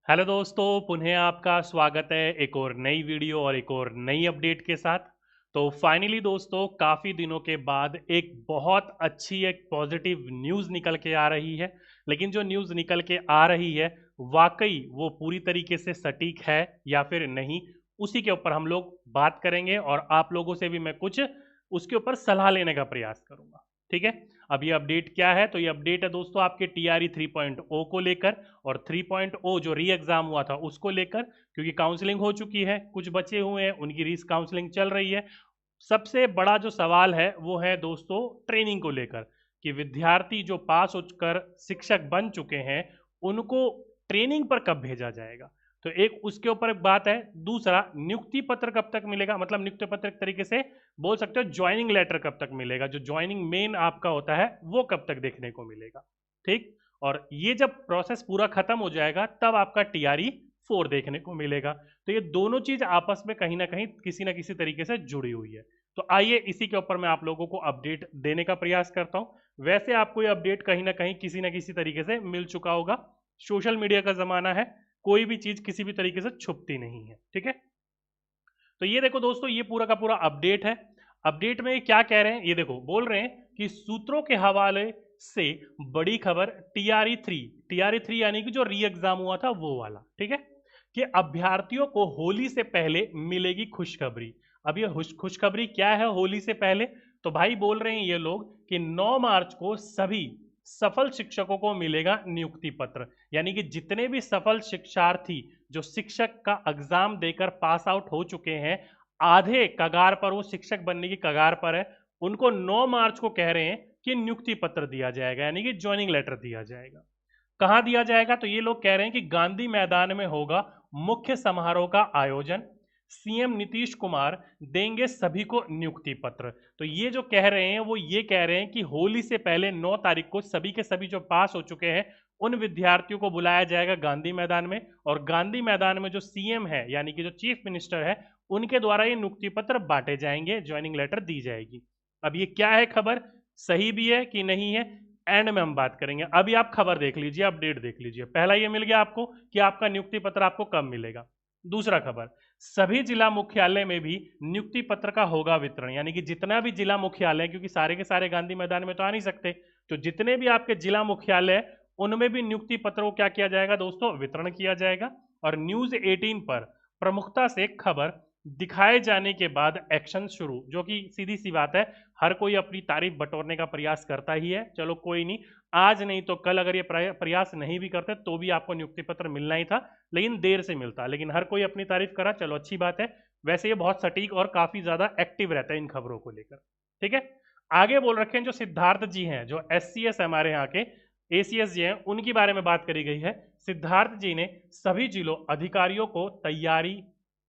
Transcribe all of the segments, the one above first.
Hello दोस्तों, पुनः आपका स्वागत है एक और नई वीडियो और एक और नई अपडेट के साथ। तो फाइनली दोस्तों, काफ़ी दिनों के बाद एक बहुत अच्छी एक पॉजिटिव न्यूज़ निकल के आ रही है। लेकिन जो न्यूज़ निकल के आ रही है, वाकई वो पूरी तरीके से सटीक है या फिर नहीं, उसी के ऊपर हम लोग बात करेंगे और आप लोगों से भी मैं कुछ उसके ऊपर सलाह लेने का प्रयास करूंगा। ठीक है। अब ये अपडेट क्या है? तो ये अपडेट है दोस्तों आपके TRE 3.0 को लेकर और 3.0 जो री एग्जाम हुआ था उसको लेकर, क्योंकि काउंसलिंग हो चुकी है, कुछ बचे हुए हैं, उनकी री काउंसलिंग चल रही है। सबसे बड़ा जो सवाल है वो है दोस्तों ट्रेनिंग को लेकर, कि विद्यार्थी जो पास होकर शिक्षक बन चुके हैं उनको ट्रेनिंग पर कब भेजा जाएगा। तो एक उसके ऊपर एक बात है। दूसरा, नियुक्ति पत्र कब तक मिलेगा, मतलब नियुक्ति पत्र एक तरीके से बोल सकते हो ज्वाइनिंग लेटर कब तक मिलेगा, जो ज्वाइनिंग मेन आपका होता है वो कब तक देखने को मिलेगा। ठीक। और ये जब प्रोसेस पूरा खत्म हो जाएगा तब आपका TRE 4 देखने को मिलेगा। तो ये दोनों चीज आपस में कहीं ना कहीं किसी ना किसी तरीके से जुड़ी हुई है। तो आइए इसी के ऊपर मैं आप लोगों को अपडेट देने का प्रयास करता हूं। वैसे आपको ये अपडेट कहीं ना कहीं किसी ना किसी तरीके से मिल चुका होगा। सोशल मीडिया का जमाना है, कोई भी चीज किसी भी तरीके से छुपती नहीं है। ठीक है। तो ये देखो दोस्तों, ये पूरा का पूरा अपडेट है। अपडेट में क्या कह रहे हैं, ये देखो बोल रहे हैं कि सूत्रों के हवाले से बड़ी खबर TRE 3 यानी कि जो री एग्जाम हुआ था वो वाला। ठीक है। कि अभ्यर्थियों को होली से पहले मिलेगी खुशखबरी। अब ये खुशखबरी क्या है होली से पहले? तो भाई बोल रहे हैं ये लोग कि 9 मार्च को सभी सफल शिक्षकों को मिलेगा नियुक्ति पत्र। यानी कि जितने भी सफल शिक्षार्थी जो शिक्षक का एग्जाम देकर पास आउट हो चुके हैं, आधे कगार पर, वो शिक्षक बनने की कगार पर है, उनको 9 मार्च को कह रहे हैं कि नियुक्ति पत्र दिया जाएगा, यानी कि ज्वाइनिंग लेटर दिया जाएगा। कहां दिया जाएगा? तो ये लोग कह रहे हैं कि गांधी मैदान में होगा मुख्य समारोह का आयोजन। CM नीतीश कुमार देंगे सभी को नियुक्ति पत्र। तो ये जो कह रहे हैं वो ये कह रहे हैं कि होली से पहले 9 तारीख को सभी के सभी जो पास हो चुके हैं उन विद्यार्थियों को बुलाया जाएगा गांधी मैदान में, और गांधी मैदान में जो CM है यानी कि जो चीफ मिनिस्टर है उनके द्वारा ये नियुक्ति पत्र बांटे जाएंगे, ज्वाइनिंग लेटर दी जाएगी। अब ये क्या है खबर, सही भी है कि नहीं है, एंड में हम बात करेंगे। अभी आप खबर देख लीजिए, अपडेट देख लीजिए। पहला ये मिल गया आपको कि आपका नियुक्ति पत्र आपको कब मिलेगा। दूसरा खबर, सभी जिला मुख्यालय में भी नियुक्ति पत्र का होगा वितरण। यानी कि जितना भी जिला मुख्यालय, क्योंकि सारे के सारे गांधी मैदान में तो आ नहीं सकते, तो जितने भी आपके जिला मुख्यालय उनमें भी नियुक्ति पत्र को क्या किया जाएगा दोस्तों, वितरण किया जाएगा। और News 18 पर प्रमुखता से खबर, दिखाए जाने के बाद एक्शन शुरू। जो कि सीधी सी बात है, हर कोई अपनी तारीफ बटोरने का प्रयास करता ही है। चलो कोई नहीं, आज नहीं तो कल अगर ये प्रयास नहीं भी करते तो भी आपको नियुक्ति पत्र मिलना ही था, लेकिन देर से मिलता। लेकिन हर कोई अपनी तारीफ करा, चलो अच्छी बात है। वैसे ये बहुत सटीक और काफी ज्यादा एक्टिव रहता है इन खबरों को लेकर। ठीक है। आगे बोल रखे हैं जो सिद्धार्थ जी हैं, जो SCS हमारे यहाँ के ACS जी हैं, उनके बारे में बात करी गई है। सिद्धार्थ जी ने सभी जिलों अधिकारियों को तैयारी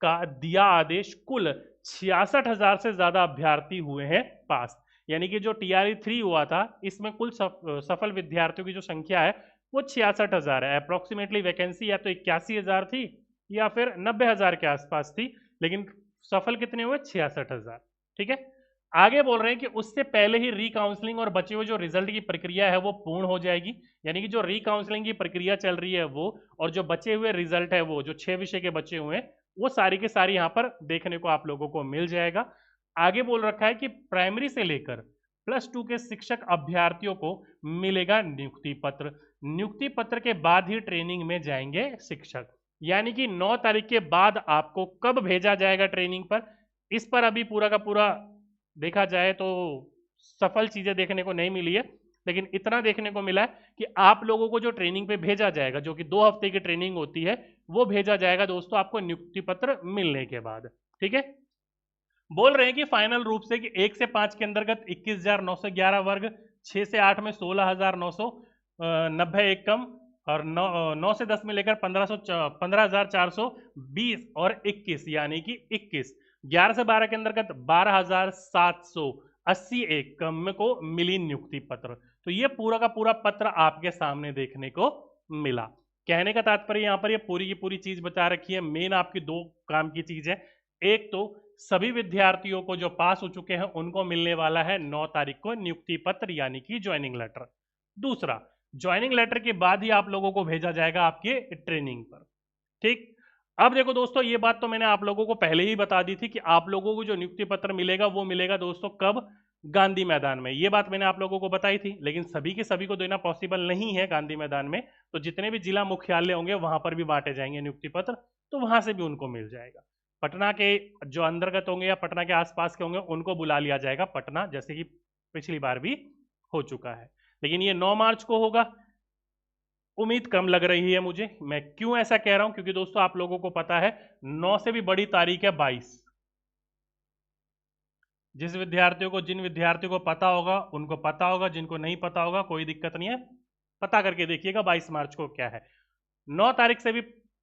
का दिया आदेश। कुल 66,000 से ज्यादा अभ्यर्थी हुए हैं पास। यानी कि जो TRE 3 हुआ था इसमें कुल सफल विद्यार्थियों की जो संख्या है वो 66,000 है। अप्रोक्सीमेटली वैकेंसी या तो 81,000 थी या फिर 90,000 के आसपास थी, लेकिन सफल कितने हुए, 66,000। ठीक है। आगे बोल रहे हैं कि उससे पहले ही री काउंसलिंग और बचे हुए जो रिजल्ट की प्रक्रिया है वो पूर्ण हो जाएगी। यानी कि जो री काउंसलिंग की प्रक्रिया चल रही है वो, और जो बचे हुए रिजल्ट है वो, जो 6 विषय के बचे हुए हैं, वो सारी के सारी यहाँ पर देखने को आप लोगों को मिल जाएगा। आगे बोल रखा है कि प्राइमरी से लेकर +2 के शिक्षक अभ्यर्थियों को मिलेगा नियुक्ति पत्र। नियुक्ति पत्र के बाद ही ट्रेनिंग में जाएंगे शिक्षक। यानी कि 9 तारीख के बाद आपको कब भेजा जाएगा ट्रेनिंग पर, इस पर अभी पूरा का पूरा देखा जाए तो सफल चीजें देखने को नहीं मिली है। लेकिन इतना देखने को मिला है कि आप लोगों को जो ट्रेनिंग पे भेजा जाएगा, जो कि 2 हफ्ते की ट्रेनिंग होती है, वो भेजा जाएगा दोस्तों आपको नियुक्ति पत्र मिलने के बाद। ठीक है। बोल रहे हैं कि फाइनल रूप से कि 1 से 5 के अंतर्गत 21,911 वर्ग, 6 से 8 में 16,990 एक कम, और 9 से 10 में लेकर 15,420 और 21 यानी कि 21, 11 से 12 के अंतर्गत 12,780 एक कम को मिली नियुक्ति पत्र। तो ये पूरा का पूरा पत्र आपके सामने देखने को मिला। कहने का तात्पर्य यहाँ पर ये पूरी की पूरी चीज बता रखी है। मेन आपकी 2 काम की चीज है। एक तो सभी विद्यार्थियों को जो पास हो चुके हैं उनको मिलने वाला है 9 तारीख को नियुक्ति पत्र यानी कि ज्वाइनिंग लेटर। दूसरा, ज्वाइनिंग लेटर के बाद ही आप लोगों को भेजा जाएगा आपके ट्रेनिंग पर। ठीक। अब देखो दोस्तों, ये बात तो मैंने आप लोगों को पहले ही बता दी थी कि आप लोगों को जो नियुक्ति पत्र मिलेगा वो मिलेगा दोस्तों कब? गांधी मैदान में। ये बात मैंने आप लोगों को बताई थी, लेकिन सभी के सभी को देना पॉसिबल नहीं है गांधी मैदान में। तो जितने भी जिला मुख्यालय होंगे वहां पर भी बांटे जाएंगे नियुक्ति पत्र, तो वहां से भी उनको मिल जाएगा। पटना के जो अंतर्गत होंगे या पटना के आसपास के होंगे उनको बुला लिया जाएगा पटना, जैसे कि पिछली बार भी हो चुका है। लेकिन ये 9 मार्च को होगा, उम्मीद कम लग रही है मुझे। मैं क्यों ऐसा कह रहा हूं? क्योंकि दोस्तों आप लोगों को पता है 9 से भी बड़ी तारीख है 22। जिन विद्यार्थियों को पता होगा उनको पता होगा, जिनको नहीं पता होगा कोई दिक्कत नहीं है, पता करके देखिएगा 22 मार्च को क्या है। 9 तारीख से भी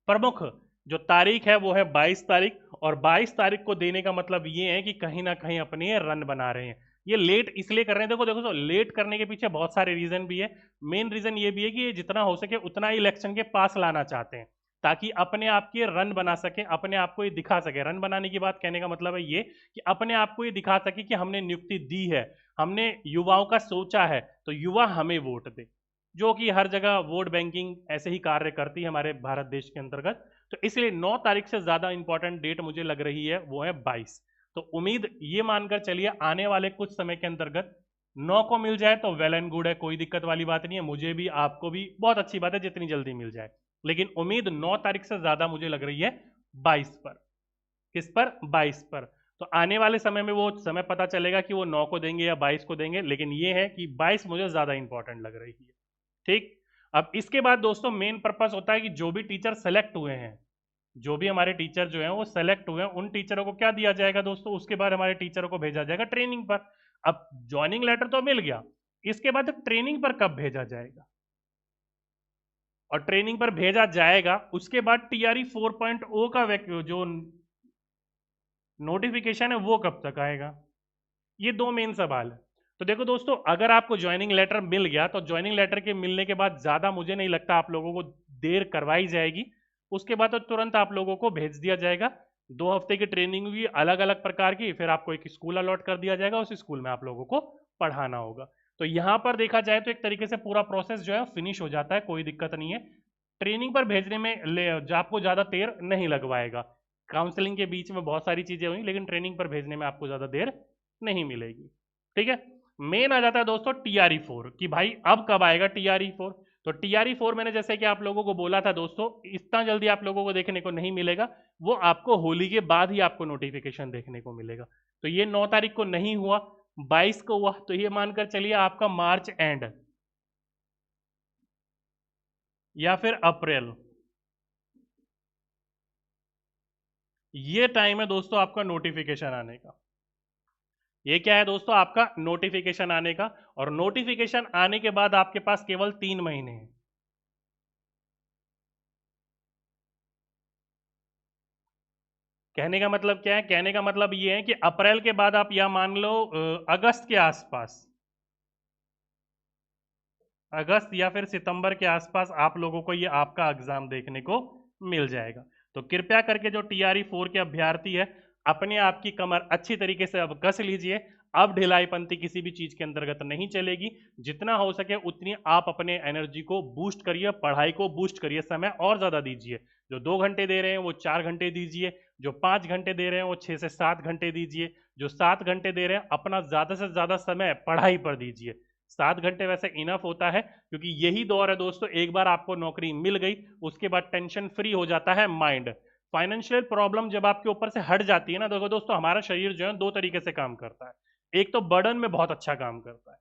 प्रमुख जो तारीख है वो है 22 तारीख। और 22 तारीख को देने का मतलब ये है कि कहीं ना कहीं अपनी ये रन बना रहे हैं। ये लेट इसलिए कर रहे हैं, देखो देखो तो लेट करने के पीछे बहुत सारे रीजन भी है। मेन रीजन ये भी है कि ये जितना हो सके उतना इलेक्शन के पास लाना चाहते हैं, ताकि अपने आप की रन बना सके, अपने आप को ये दिखा सके। रन बनाने की बात कहने का मतलब है ये कि अपने आप को ये दिखा सके कि हमने नियुक्ति दी है, हमने युवाओं का सोचा है, तो युवा हमें वोट दे। जो कि हर जगह वोट बैंकिंग ऐसे ही कार्य करती है हमारे भारत देश के अंतर्गत। तो इसलिए 9 तारीख से ज्यादा इंपॉर्टेंट डेट मुझे लग रही है वो है 22। तो उम्मीद ये मानकर चलिए आने वाले कुछ समय के अंतर्गत 9 को मिल जाए तो वेल एंड गुड है, कोई दिक्कत वाली बात नहीं है। मुझे भी आपको भी बहुत अच्छी बात है जितनी जल्दी मिल जाए। लेकिन उम्मीद 9 तारीख से ज्यादा मुझे लग रही है 22 पर। किस पर? 22 पर। तो आने वाले समय में वो समय पता चलेगा कि वो 9 को देंगे या 22 को देंगे, लेकिन ये है कि 22 मुझे ज्यादा इंपॉर्टेंट लग रही है। ठीक। अब इसके बाद दोस्तों मेन पर्पस होता है कि जो भी टीचर सेलेक्ट हुए हैं, जो भी हमारे टीचर जो हैं वो सेलेक्ट हुए हैं, उन टीचरों को क्या दिया जाएगा दोस्तों? उसके बाद हमारे टीचरों को भेजा जाएगा ट्रेनिंग पर। अब ज्वाइनिंग लेटर तो मिल गया, इसके बाद ट्रेनिंग पर कब भेजा जाएगा? और ट्रेनिंग पर भेजा जाएगा उसके बाद टीआरई 4.0 का जो नोटिफिकेशन है वो कब तक आएगा? ये दो मेन सवाल है। तो देखो दोस्तों, अगर आपको ज्वाइनिंग लेटर मिल गया तो ज्वाइनिंग लेटर के मिलने के बाद ज्यादा मुझे नहीं लगता आप लोगों को देर करवाई जाएगी। उसके बाद तो तुरंत आप लोगों को भेज दिया जाएगा। 2 हफ्ते की ट्रेनिंग हुई अलग अलग प्रकार की, फिर आपको एक स्कूल अलॉट कर दिया जाएगा, उस स्कूल में आप लोगों को पढ़ाना होगा। तो यहां पर देखा जाए तो एक तरीके से पूरा प्रोसेस जो है फिनिश हो जाता है, कोई दिक्कत नहीं है। ट्रेनिंग पर भेजने में आपको ज्यादा देर नहीं लगवाएगा। काउंसलिंग के बीच में बहुत सारी चीजें हुई, लेकिन ट्रेनिंग पर भेजने में आपको ज्यादा देर नहीं मिलेगी। ठीक है। मेन आ जाता है दोस्तों टीआरई 4 कि भाई अब कब आएगा टीआरई 4। तो टीआरई 4 मैंने जैसे कि आप लोगों को बोला था दोस्तों, इतना जल्दी आप लोगों को देखने को नहीं मिलेगा। वो आपको होली के बाद ही आपको नोटिफिकेशन देखने को मिलेगा। तो ये 9 तारीख को नहीं हुआ, 22 को हुआ, तो ये मानकर चलिए आपका मार्च एंड या फिर अप्रैल, ये टाइम है दोस्तों आपका नोटिफिकेशन आने का। ये क्या है दोस्तों? आपका नोटिफिकेशन आने का। और नोटिफिकेशन आने के बाद आपके पास केवल 3 महीने हैं। कहने का मतलब क्या है? कहने का मतलब ये है कि अप्रैल के बाद आप या मान लो अगस्त के आसपास, अगस्त या फिर सितंबर के आसपास आप लोगों को ये आपका एग्जाम देखने को मिल जाएगा। तो कृपया करके जो टीआरई 4 के अभ्यर्थी है, अपने आप की कमर अच्छी तरीके से अब कस लीजिए। अब ढिलाईपंथी किसी भी चीज के अंतर्गत नहीं चलेगी। जितना हो सके उतनी आप अपने एनर्जी को बूस्ट करिए, पढ़ाई को बूस्ट करिए, समय और ज्यादा दीजिए। जो 2 घंटे दे रहे हैं वो 4 घंटे दीजिए, जो 5 घंटे दे रहे हैं वो 6 से 7 घंटे दीजिए, जो 7 घंटे दे रहे हैं अपना ज्यादा से ज्यादा समय पढ़ाई पर दीजिए। 7 घंटे वैसे इनफ होता है, क्योंकि यही दौर है दोस्तों, एक बार आपको नौकरी मिल गई उसके बाद टेंशन फ्री हो जाता है माइंड। फाइनेंशियल प्रॉब्लम जब आपके ऊपर से हट जाती है ना, देखो दोस्तों हमारा शरीर जो है 2 तरीके से काम करता है। एक तो बर्डन में बहुत अच्छा काम करता है,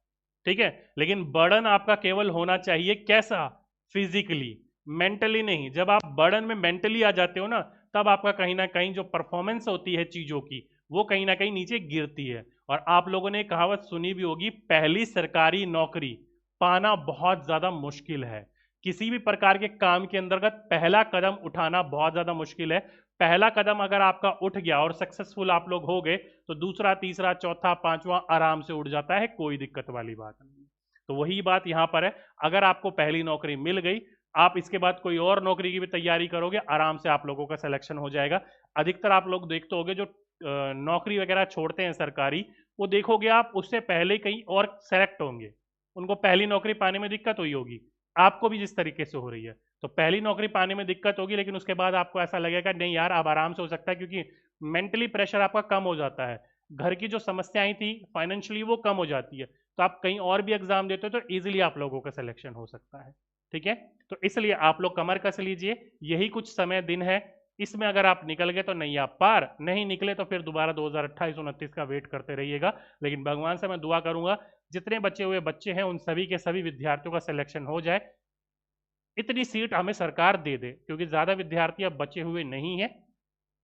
ठीक है, लेकिन बर्डन आपका केवल होना चाहिए कैसा? फिजिकली, मेंटली नहीं। जब आप बर्डन में मेंटली आ जाते हो ना, तब आपका कहीं ना कहीं जो परफॉर्मेंस होती है चीजों की वो कहीं ना कहीं नीचे गिरती है। और आप लोगों ने कहावत सुनी भी होगी, पहली सरकारी नौकरी पाना बहुत ज्यादा मुश्किल है। किसी भी प्रकार के काम के अंतर्गत पहला कदम उठाना बहुत ज्यादा मुश्किल है। पहला कदम अगर आपका उठ गया और सक्सेसफुल आप लोग हो गए, तो दूसरा, तीसरा, चौथा, पांचवा आराम से उठ जाता है, कोई दिक्कत वाली बात नहीं। तो वही बात यहां पर है। अगर आपको पहली नौकरी मिल गई, आप इसके बाद कोई और नौकरी की भी तैयारी करोगे, आराम से आप लोगों का सिलेक्शन हो जाएगा। अधिकतर आप लोग देखते होंगे जो नौकरी वगैरह छोड़ते हैं सरकारी, वो देखोगे आप उससे पहले कहीं और सेलेक्ट होंगे, उनको पहली नौकरी पाने में दिक्कत हुई होगी, आपको भी जिस तरीके से हो रही है। तो पहली नौकरी पाने में दिक्कत होगी, लेकिन उसके बाद आपको ऐसा लगेगा नहीं यार अब आराम से हो सकता है, क्योंकि मेंटली प्रेशर आपका कम हो जाता है, घर की जो समस्याएं थी फाइनेंशियली वो कम हो जाती है, तो आप कहीं और भी एग्जाम देते हो तो इजीली आप लोगों का सिलेक्शन हो सकता है। ठीक है, तो इसलिए आप लोग कमर कस लीजिए, यही कुछ समय दिन है, इसमें अगर आप निकल गए तो नहीं आप पार, नहीं निकले तो फिर दोबारा 2028-29 का वेट करते रहिएगा। लेकिन भगवान से मैं दुआ करूंगा जितने बचे हुए बच्चे हैं उन सभी के सभी विद्यार्थियों का सिलेक्शन हो जाए, इतनी सीट हमें सरकार दे दे, क्योंकि ज्यादा विद्यार्थी अब बचे हुए नहीं है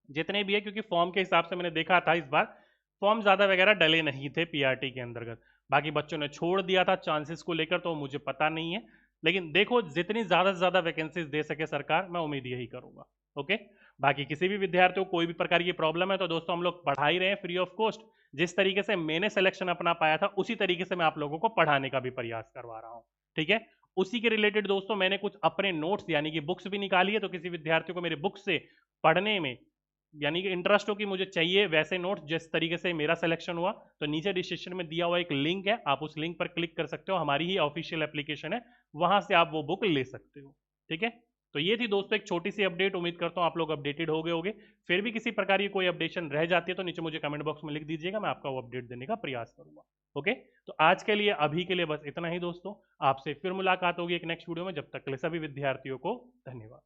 जितने भी है, क्योंकि फॉर्म के हिसाब से मैंने देखा था इस बार फॉर्म ज्यादा वगैरह डले नहीं थे पीआरटी के अंतर्गत। बाकी बच्चों ने छोड़ दिया था चांसेस को लेकर, तो मुझे पता नहीं है, लेकिन देखो जितनी ज्यादा से ज्यादा वैकेंसीज दे सके सरकार, मैं उम्मीद यही करूंगा। ओके, बाकी किसी भी विद्यार्थी को कोई भी प्रकार की प्रॉब्लम है तो दोस्तों हम लोग पढ़ा ही रहे हैं फ्री ऑफ कॉस्ट। जिस तरीके से मैंने सिलेक्शन अपना पाया था उसी तरीके से मैं आप लोगों को पढ़ाने का भी प्रयास करवा रहा हूँ। ठीक है, उसी के रिलेटेड दोस्तों मैंने कुछ अपने नोट्स यानी कि बुक्स भी निकाली है, तो किसी विद्यार्थी को मेरे बुक से पढ़ने में यानी कि इंटरेस्ट हो कि मुझे चाहिए वैसे नोट्स जिस तरीके से मेरा सिलेक्शन हुआ, तो नीचे डिस्क्रिप्शन में दिया हुआ एक लिंक है, आप उस लिंक पर क्लिक कर सकते हो, हमारी ही ऑफिशियल एप्लीकेशन है, वहां से आप वो बुक ले सकते हो। ठीक है, तो ये थी दोस्तों एक छोटी सी अपडेट, उम्मीद करता हूँ आप लोग अपडेटेड हो गए होंगे। फिर भी किसी प्रकार की कोई अपडेशन रह जाती है तो नीचे मुझे कमेंट बॉक्स में लिख दीजिएगा, मैं आपका वो अपडेट देने का प्रयास करूंगा। ओके, तो आज के लिए अभी के लिए बस इतना ही दोस्तों, आपसे फिर मुलाकात होगी एक नेक्स्ट वीडियो में, जब तक के लिए सभी विद्यार्थियों को धन्यवाद।